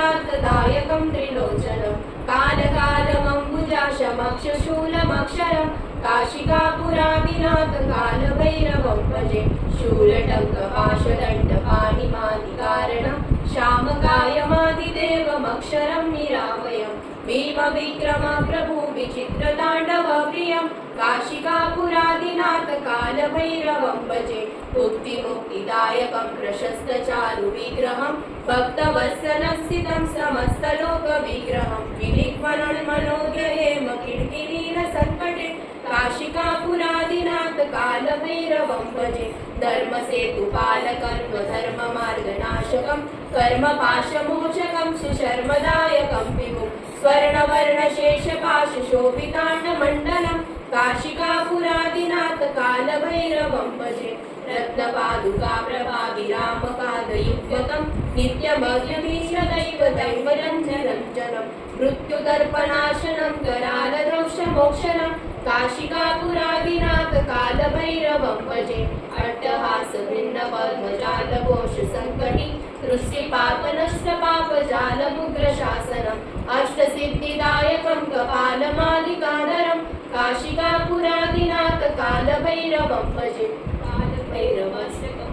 कालकालार्थदायकं त्रिलोचनं कालकालमम्बुजाशमक्षशूलमक्षरं काशिकापुरादिनाथ कालभैरवं भजे शूलटङ्कपाशदण्डपाणिमादिकारणं श्यामकायमादिदेवमक्षरं निरामयं भीमविक्रम प्रभु विचित्रताण्डवप्रियं काशिकापुरादिनाथ कालभैरवं भजे मुक्तिमुक्तिदायकं प्रशस्तचारुविग्रहं भक्तवत्सलस्थितं समस्तलोकविग्रहं विलिख्वनन्मनोज्ञयेम किङ्किणीरसङ्कटे काशिकापुरादिनाथ कालभैरवं भजे धर्मसेतुपालकर्मधर्ममार्गनाशकं कर्मपाशमोचकं सुशर्मदायकं विभुं स्वर्णवर्णशेषपाशशोभिताण्डमण्डलं काशिकापुरादिनाथ कालभैरवं भजे रत्नपादुका प्रभाविरामपादयुग्मतं नित्यमग्निमिश्रदैवदैवरञ्जनं मृत्युदर्पणाशनं करालद्रौषमोक्षणं काशिकापुरादिनाथ कालभैरवं भजे अट्टहासभिन्नपद्मजालघोषसङ्कटी सृष्टिपापनष्टपापजालमुग्रशासनम् अष्टसिद्धिदायकं कपालमालिकाधरं काशिकापुरादिनाथ कालभैरवं भजे कालभैरवाष्टकं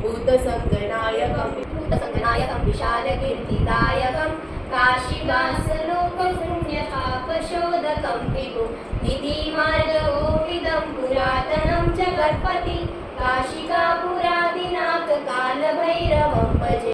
भूतसङ्गनायकं विशालकीर्तिदायकं काशिवासलोकपुण्यपापशोधकं विभुं निधिमार्गगोविदं पुरातनं जगत्पति काशिकापुरादिनाथ कालभैरवं भजे।